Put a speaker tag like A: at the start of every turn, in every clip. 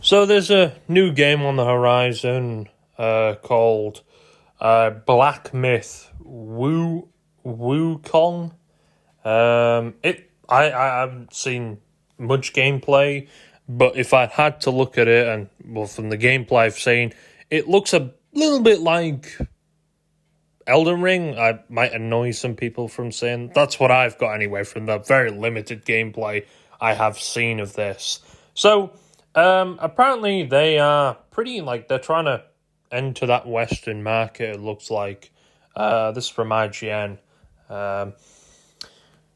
A: So there's a new game on the horizon called Black Myth Wukong. I haven't seen much gameplay, but if I had to look at it, and well, from the gameplay I've seen, it looks a little bit like Elden Ring. I might annoy some people from saying that's what I've got anyway from the very limited gameplay I have seen of this. So, apparently they are pretty, like, they're trying to enter that Western market, it looks like. This is from IGN. Um,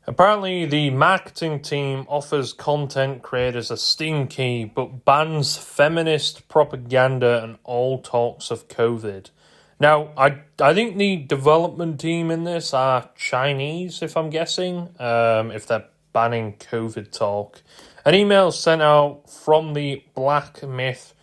A: Apparently, the marketing team offers content creators a Steam key, but bans feminist propaganda and all talks of COVID. Now, I think the development team in this are Chinese, if I'm guessing, if they're banning COVID talk. An email sent out from the Black Myth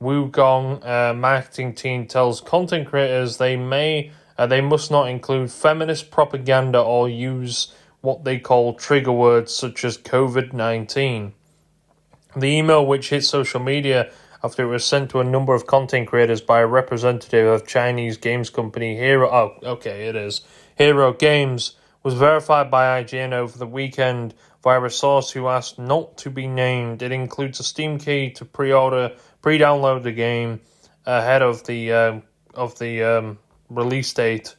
A: Wukong marketing team tells content creators they must not include feminist propaganda or use what they call trigger words such as COVID-19. The email, which hit social media after it was sent to a number of content creators by a representative of Chinese games company Hero Games, was verified by IGN over the weekend via a source who asked not to be named. It includes a Steam key to pre-download the game ahead of the release date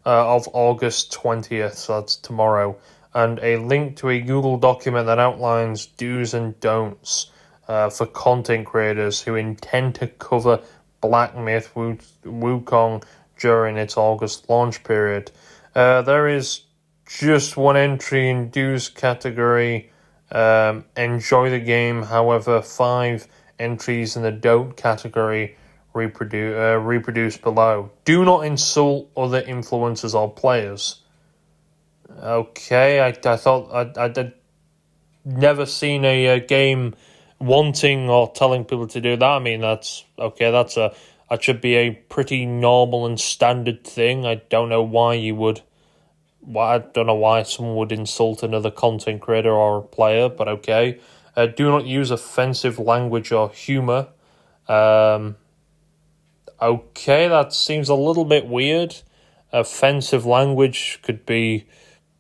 A: of August 20th, so that's tomorrow, and a link to a Google document that outlines do's and don'ts for content creators who intend to cover Black Myth Wukong during its August launch period. There is just one entry in do's category, enjoy the game, however 5 entries in the don't category reproduced below. Do not insult other influencers or players. Okay, I thought I'd never seen a game wanting or telling people to do that. I mean, that's okay. That should be a pretty normal and standard thing. I don't know why you would. I don't know why someone would insult another content creator or player, but okay. Do not use offensive language or humor. Okay, that seems a little bit weird. Offensive language could be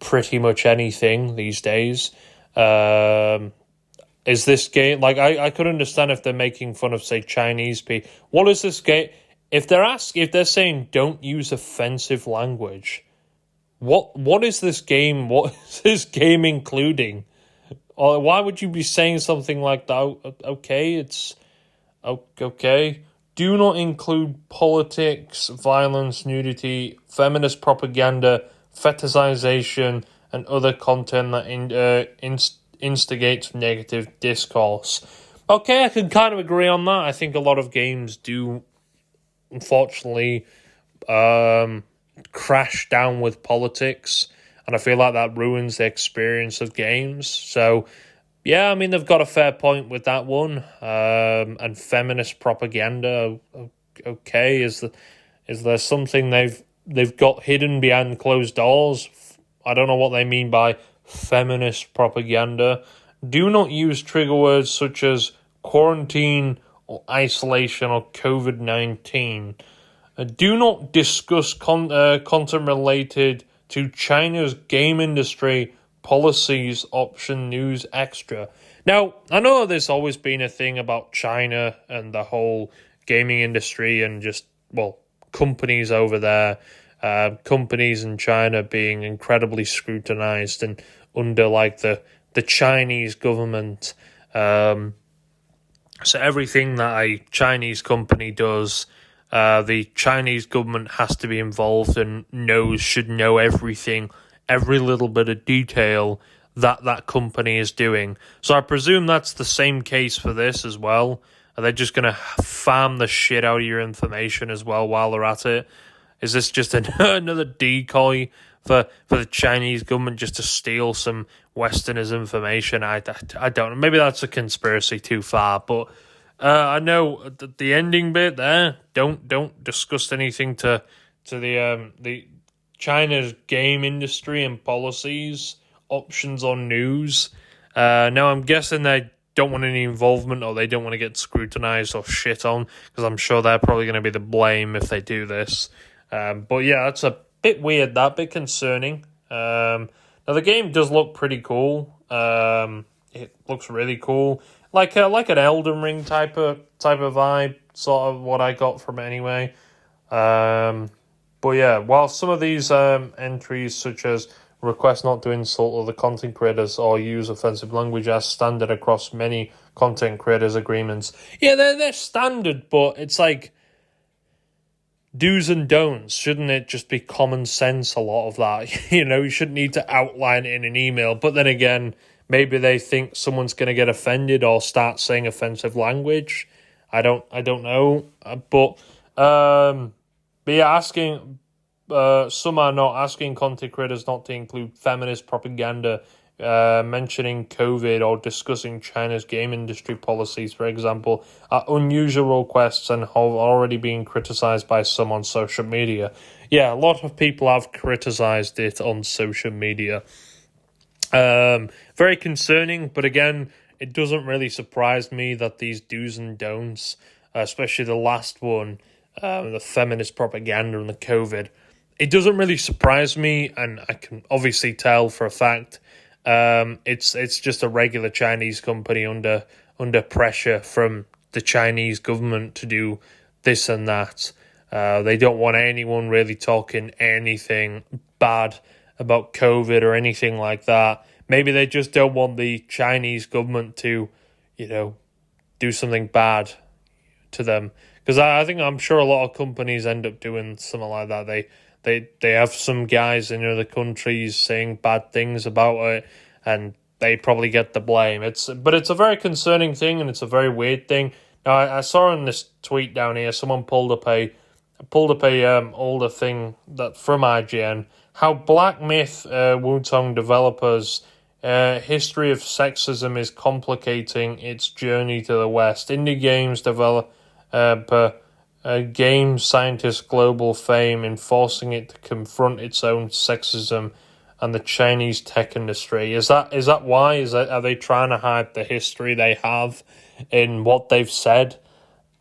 A: pretty much anything these days. Is this game, like, I could understand if they're making fun of, say, Chinese people. What is this game? If they're saying don't use offensive language, what is this game? What is this game including? Or why would you be saying something like that? Okay, it's okay. Do not include politics, violence, nudity, feminist propaganda, fetishization, and other content that instigates negative discourse. Okay, I can kind of agree on that. I think a lot of games do, unfortunately, crash down with politics, and I feel like that ruins the experience of games. So, yeah, I mean, they've got a fair point with that one. And feminist propaganda, okay, is there something they've got hidden behind closed doors? I don't know what they mean by feminist propaganda. Do not use trigger words such as quarantine or isolation or COVID-19. Do not discuss content related to China's game industry policies, option, news, extra. Now, I know there's always been a thing about China and the whole gaming industry and just, well, companies over there, companies in China being incredibly scrutinized and under, like, the Chinese government. So everything that a Chinese company does, the Chinese government has to be involved and should know everything, every little bit of detail that company is doing. So I presume that's the same case for this as well. Are they just going to farm the shit out of your information as well while they're at it? Is this just another decoy for the Chinese government just to steal some Westerners' information? I don't know. Maybe that's a conspiracy too far, but I know the ending bit there. Don't discuss anything to the China's game industry and policies, options on news. Now, I'm guessing they're don't want any involvement or they don't want to get scrutinized or shit on, because I'm sure they're probably going to be the blame if they do this. But yeah, that's a bit weird, that bit concerning. Now the game does look pretty cool. It looks really cool, like an Elden Ring type of vibe, sort of what I got from it anyway. But yeah, while some of these entries, such as request not to insult other content creators or use offensive language, as standard across many content creators agreements. Yeah, they're standard, but it's like do's and don'ts. Shouldn't it just be common sense, a lot of that? You shouldn't need to outline it in an email. But then again, maybe they think someone's going to get offended or start saying offensive language. I don't know. But yeah, asking... some are not asking content creators not to include feminist propaganda, mentioning COVID or discussing China's game industry policies, for example, are unusual requests and have already been criticized by some on social media. Yeah, a lot of people have criticized it on social media. Very concerning, but again, it doesn't really surprise me that these do's and don'ts, especially the last one, the feminist propaganda and the COVID, it doesn't really surprise me, and I can obviously tell for a fact it's just a regular Chinese company under pressure from the Chinese government to do this and that. They don't want anyone really talking anything bad about COVID or anything like that. Maybe they just don't want the Chinese government to, do something bad to them. Because I'm sure a lot of companies end up doing something like that. They have some guys in other countries saying bad things about it, and they probably get the blame. But it's a very concerning thing, and it's a very weird thing. Now, I saw in this tweet down here, someone pulled up a older thing that from IGN, how Black Myth Wukong developers history of sexism is complicating its journey to the West. Indie games developer game scientist global fame in forcing it to confront its own sexism and the Chinese tech industry. Is that why? Are they trying to hide the history they have in what they've said?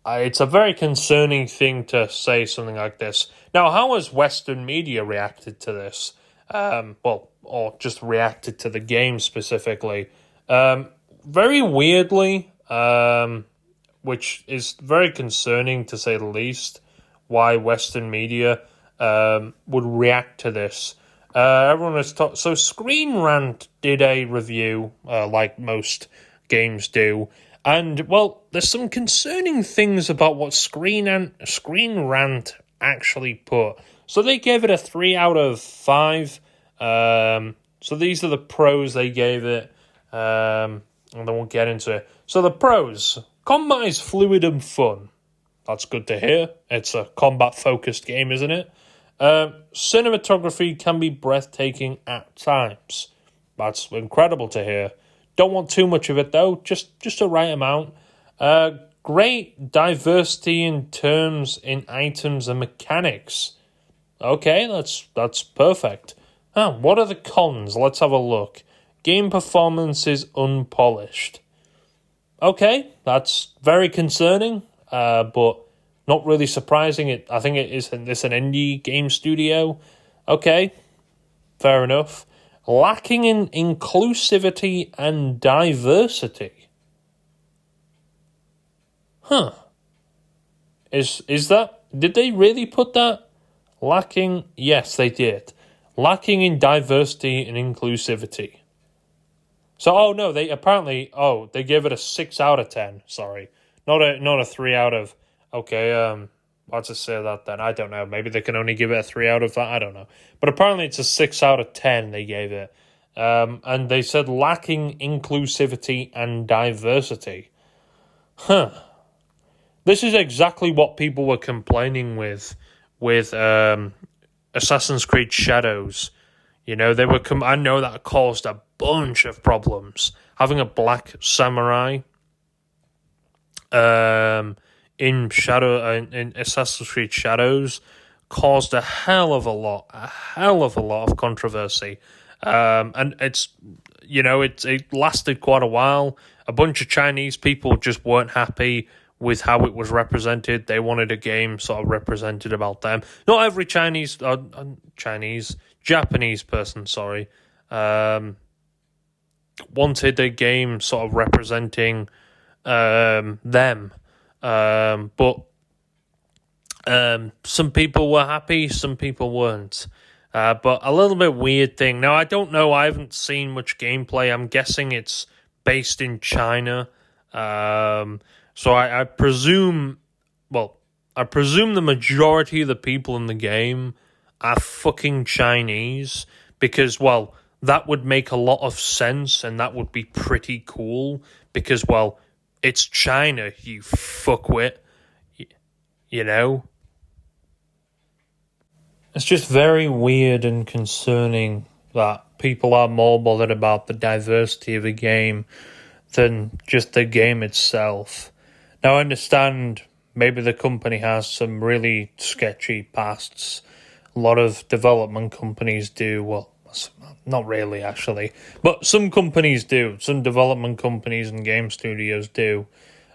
A: It's a very concerning thing to say something like this. Now, how has Western media reacted to this? Or just reacted to the game specifically? Very weirdly, which is very concerning to say the least, why Western media would react to this. Everyone has talked. So Screen Rant did a review, like most games do, and well, there's some concerning things about what Screen Rant actually put. So they gave it a 3 out of 5. So these are the pros they gave it, and then we'll get into it. So the pros. Combat is fluid and fun. That's good to hear. It's a combat-focused game, isn't it? Cinematography can be breathtaking at times. That's incredible to hear. Don't want too much of it, though. Just the right amount. Great diversity in terms in items and mechanics. Okay, that's perfect. What are the cons? Let's have a look. Game performance is unpolished. Okay, that's very concerning, but not really surprising. I think it's an indie game studio. Okay, fair enough. Lacking in inclusivity and diversity. Is that... Did they really put that? Lacking... Yes, they did. Lacking in diversity and inclusivity. So, they apparently... they gave it a 6 out of 10. Sorry. Not a 3 out of... Okay, I'll just say that then. I don't know. Maybe they can only give it a 3 out of that. I don't know. But apparently it's a 6 out of 10 they gave it. And they said lacking inclusivity and diversity. This is exactly what people were complaining with Assassin's Creed Shadows. They were... I know that caused a bunch of problems. Having a black samurai in Assassin's Creed Shadows caused a hell of a lot of controversy. And it lasted quite a while. A bunch of Chinese people just weren't happy with how it was represented. They wanted a game sort of represented about them. Not every Japanese person, sorry, wanted a game sort of representing them. But some people were happy, some people weren't. But a little bit weird thing. Now, I don't know. I haven't seen much gameplay. I'm guessing it's based in China. So I presume... Well, I presume the majority of the people in the game are fucking Chinese. Because, well, that would make a lot of sense. And that would be pretty cool. Because, well, it's China, you fuckwit. You know? It's just very weird and concerning that people are more bothered about the diversity of a game than just the game itself. Now, I understand maybe the company has some really sketchy pasts. A lot of development companies do. Well, not really, actually. But some companies do. Some development companies and game studios do,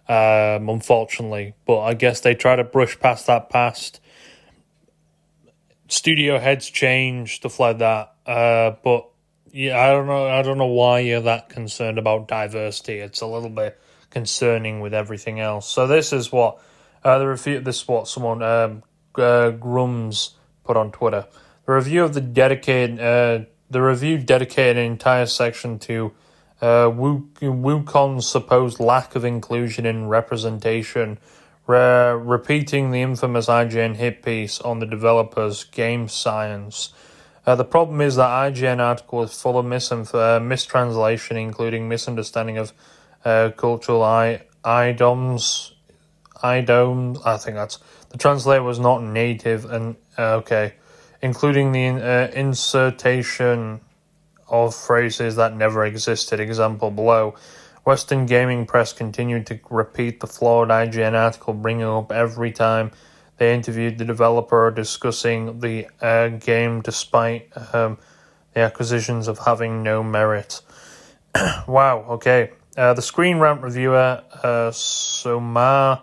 A: unfortunately. But I guess they try to brush past that past. Studio heads change, stuff like that. But yeah, I don't know why you're that concerned about diversity. It's a little bit concerning with everything else. So this is what the review. This is what someone Grums put on Twitter. The review dedicated an entire section to Wukong's supposed lack of inclusion in representation. Repeating the infamous IGN hit piece on the developer's game science. The problem is that IGN article is full of mistranslation, including misunderstanding of cultural idoms. I think that's... The translator was not native, and including the insertion of phrases that never existed. Example below. Western gaming press continued to repeat the flawed IGN article, bringing up every time they interviewed the developer discussing the game, despite the accusations of having no merit. Wow, okay. The Screen Rant reviewer, Somar,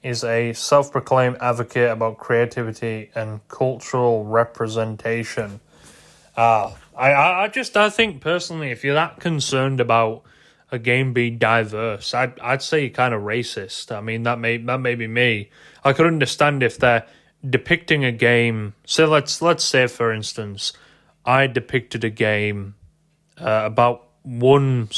A: is a self-proclaimed advocate about creativity and cultural representation. I think personally, if you're that concerned about a game being diverse, I'd say you're kind of racist. I mean, that may be me. I could understand if they're depicting a game. So let's say, for instance, I depicted a game about one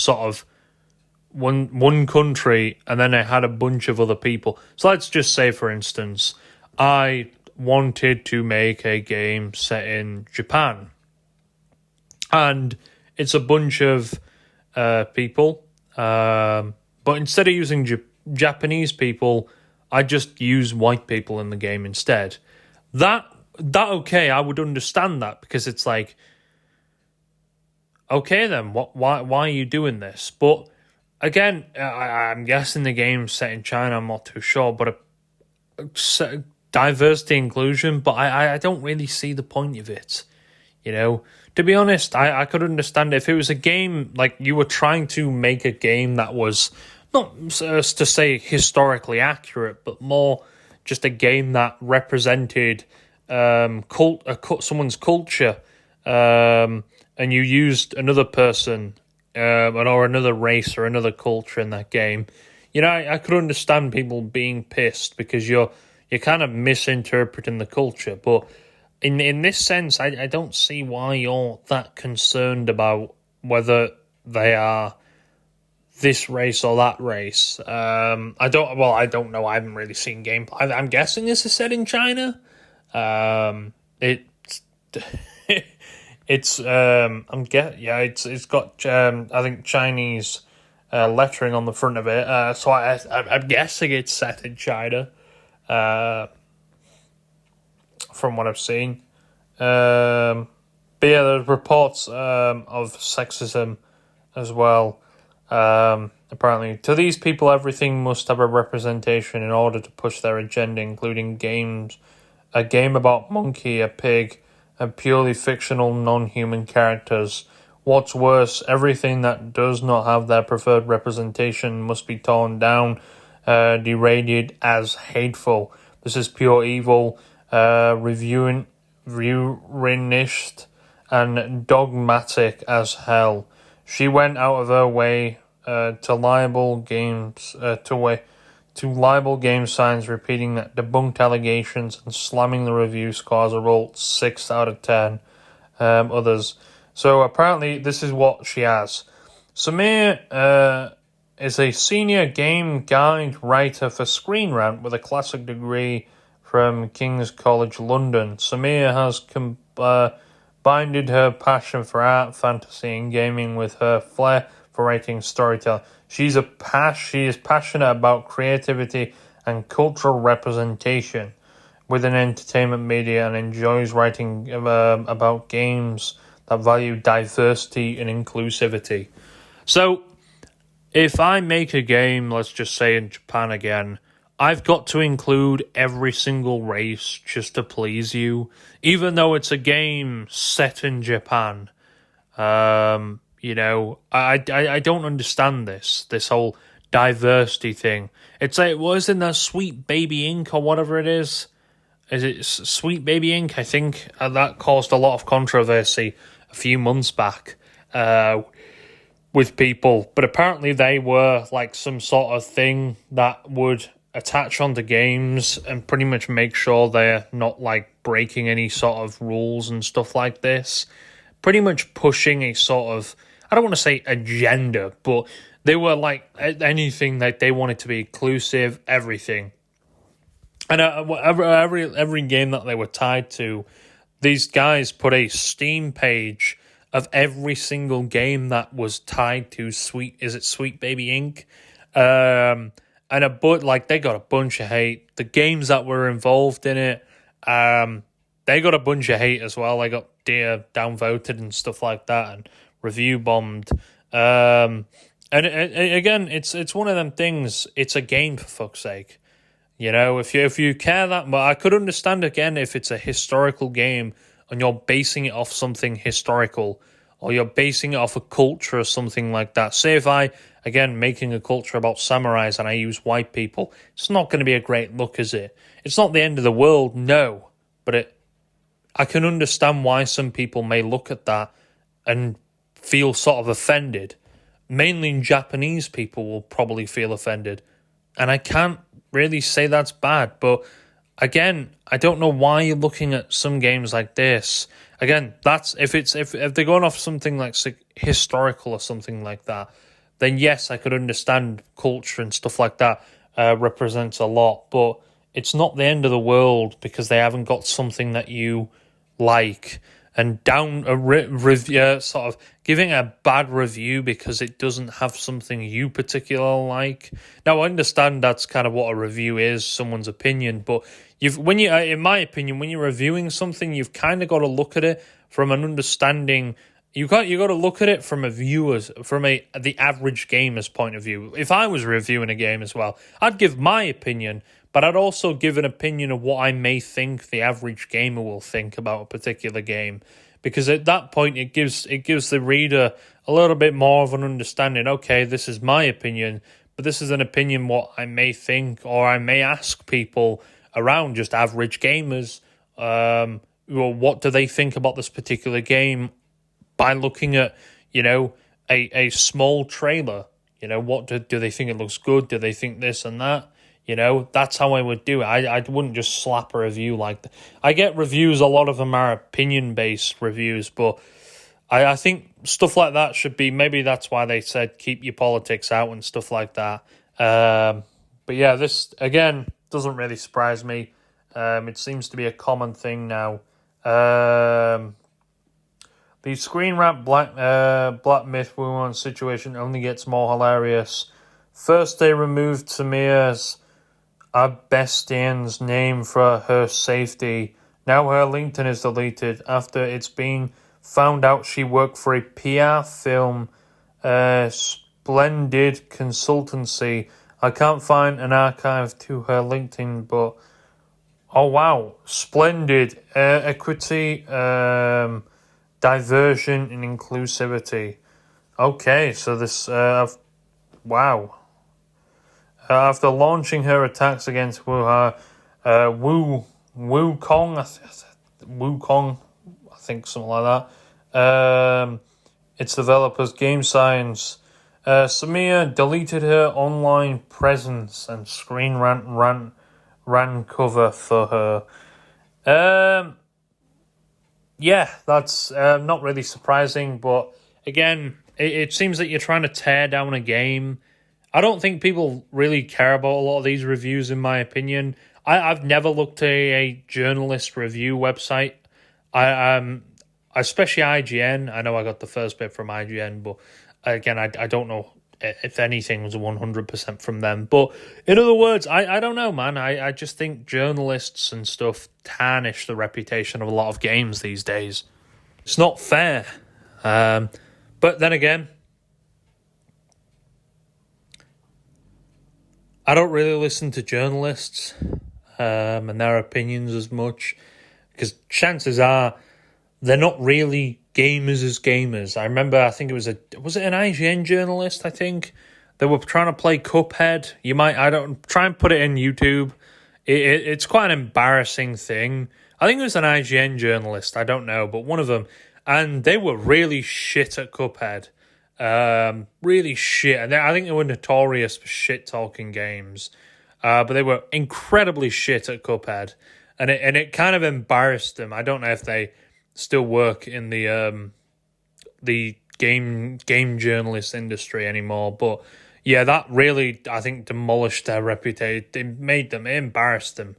A: country, and then I had a bunch of other people. So let's just say, for instance, I wanted to make a game set in Japan, and it's a bunch of people, but instead of using Japanese people, I just use white people in the game instead. That okay, I would understand that, because it's like, okay then, why are you doing this? But again, I'm guessing the game's set in China, I'm not too sure, but diversity inclusion, but I don't really see the point of it, you know? To be honest, I could understand if it was a game, like you were trying to make a game that was not to say historically accurate, but more just a game that represented someone's culture, and you used another person or another race or another culture in that game. You know, I could understand people being pissed because you're kind of misinterpreting the culture, but in this sense, I don't see why you're that concerned about whether they are this race or that race. I don't know. I haven't really seen gameplay. I'm guessing this is set in China. It's it's got I think Chinese lettering on the front of it. So I'm guessing it's set in China. From what I've seen. But yeah, there's reports of sexism as well. Apparently, to these people, everything must have a representation in order to push their agenda, including a game about monkey, a pig, and purely fictional non-human characters. What's worse, everything that does not have their preferred representation must be torn down, deraded as hateful. This is pure evil, reviewinist, and dogmatic as hell. She went out of her way to libel game signs, repeating that debunked allegations and slamming the review scores are all 6 out of 10. Others. So apparently this is what she has. Samir is a senior game guide writer for Screen Rant with a classic degree from King's College London. Samir has combined her passion for art, fantasy, and gaming with her flair for writing storytelling. She is passionate about creativity and cultural representation within entertainment media and enjoys writing about games that value diversity and inclusivity. So, if I make a game, let's just say in Japan again, I've got to include every single race just to please you, even though it's a game set in Japan. You know, I don't understand this whole diversity thing. It's like, wasn't that Sweet Baby Inc. or whatever it is? Is it Sweet Baby Inc.? I think that caused a lot of controversy a few months back with people. But apparently they were like some sort of thing that would attach onto games and pretty much make sure they're not like breaking any sort of rules and stuff like this. Pretty much pushing a sort of, I don't want to say agenda, but they were like anything that they wanted to be inclusive, everything. And every game that they were tied to, these guys put a Steam page of every single game that was tied to Sweet Baby Inc. And they got a bunch of hate. The games that were involved in it, they got a bunch of hate as well. They got downvoted and stuff like that, and review bombed. And again, it's one of them things. It's a game, for fuck's sake. You know, if you care that much, I could understand again if it's a historical game and you're basing it off something historical, or you're basing it off a culture or something like that. Say if I, again, making a culture about samurais and I use white people, it's not going to be a great look, is it? It's not the end of the world, no. But I can understand why some people may look at that and feel sort of offended. Mainly Japanese people will probably feel offended. And I can't really say that's bad, but again, I don't know why you're looking at some games like this. Again, that's if they're going off something like historical or something like that, then yes, I could understand culture and stuff like that represents a lot, but it's not the end of the world because they haven't got something that you like. And sort of giving a bad review because it doesn't have something you particularly like. Now, I understand that's kind of what a review is, someone's opinion, but in my opinion, when you're reviewing something, you've kind of got to look at it from an understanding. You got to look at it from the average gamer's point of view. If I was reviewing a game as well, I'd give my opinion, but I'd also give an opinion of what I may think the average gamer will think about a particular game. Because at that point, it gives the reader a little bit more of an understanding. Okay, this is my opinion, but this is an opinion what I may think, or I may ask people around just average gamers. What do they think about this particular game by looking at, a small trailer? What do they think it looks good? Do they think this and that? That's how I would do it. I wouldn't just slap a review like that. I get reviews, a lot of them are opinion-based reviews, but I think stuff like that should be, maybe that's why they said keep your politics out and stuff like that. But yeah, this, again, doesn't really surprise me. It seems to be a common thing now. The Screen Rant Black Myth Wukong situation only gets more hilarious. First, they removed Samir's Abestian's name for her safety. Now her LinkedIn is deleted after it's been found out she worked for a PR film, Splendid Consultancy. I can't find an archive to her LinkedIn, but Oh wow, splendid equity, diversion, and inclusivity. Okay, so this wow. After launching her attacks against Wukong, Wukong, I think something like that. Its developers, Game Science. Samir deleted her online presence and screen ran cover for her. Yeah, that's not really surprising, but again, it seems that you're trying to tear down a game. I don't think people really care about a lot of these reviews, in my opinion. I've never looked at a journalist review website. I especially IGN. I know I got the first bit from IGN, but again, I don't know if anything was 100% from them. But in other words, I don't know, man. I just think journalists and stuff tarnish the reputation of a lot of games these days. It's not fair. But then again, I don't really listen to journalists and their opinions as much because chances are they're not really gamers as gamers. I remember, I think was it an IGN journalist? I think they were trying to play Cuphead. I don't try and put it in YouTube. It's quite an embarrassing thing. I think it was an IGN journalist. I don't know, but one of them, and they were really shit at Cuphead. Really shit, and I think they were notorious for shit talking games. But they were incredibly shit at Cuphead, and it kind of embarrassed them. I don't know if they still work in the game journalist industry anymore, but yeah, that really I think demolished their reputation. It embarrassed them,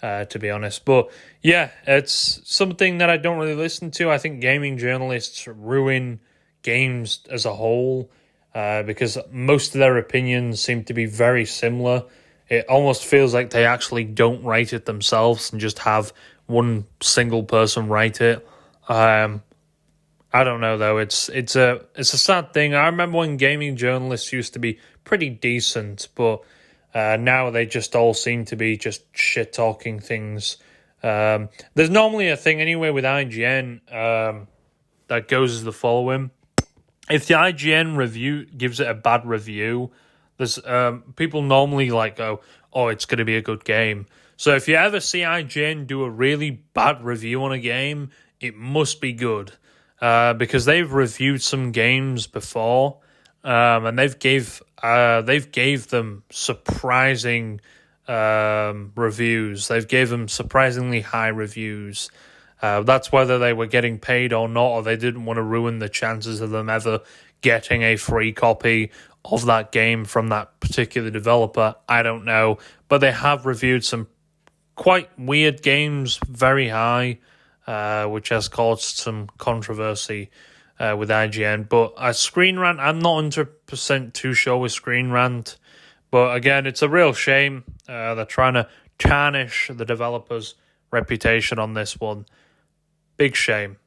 A: to be honest. But yeah, it's something that I don't really listen to. I think gaming journalists ruin games as a whole because most of their opinions seem to be very similar. It almost feels like they actually don't write it themselves and just have one single person write it. I don't know though. It's a sad thing. I remember when gaming journalists used to be pretty decent, but now they just all seem to be just shit talking things. There's normally a thing anyway with IGN that goes as the following: if the IGN review gives it a bad review, there's people normally like go, "Oh, it's going to be a good game." So if you ever see IGN do a really bad review on a game, it must be good because they've reviewed some games before, and they've gave them surprising reviews. They've gave them surprisingly high reviews. That's whether they were getting paid or not, or they didn't want to ruin the chances of them ever getting a free copy of that game from that particular developer. I don't know, but they have reviewed some quite weird games very high, which has caused some controversy with IGN. But Screen Rant, I'm not 100% too sure with Screen Rant. But again, it's a real shame. They're trying to tarnish the developer's reputation on this one. Big shame.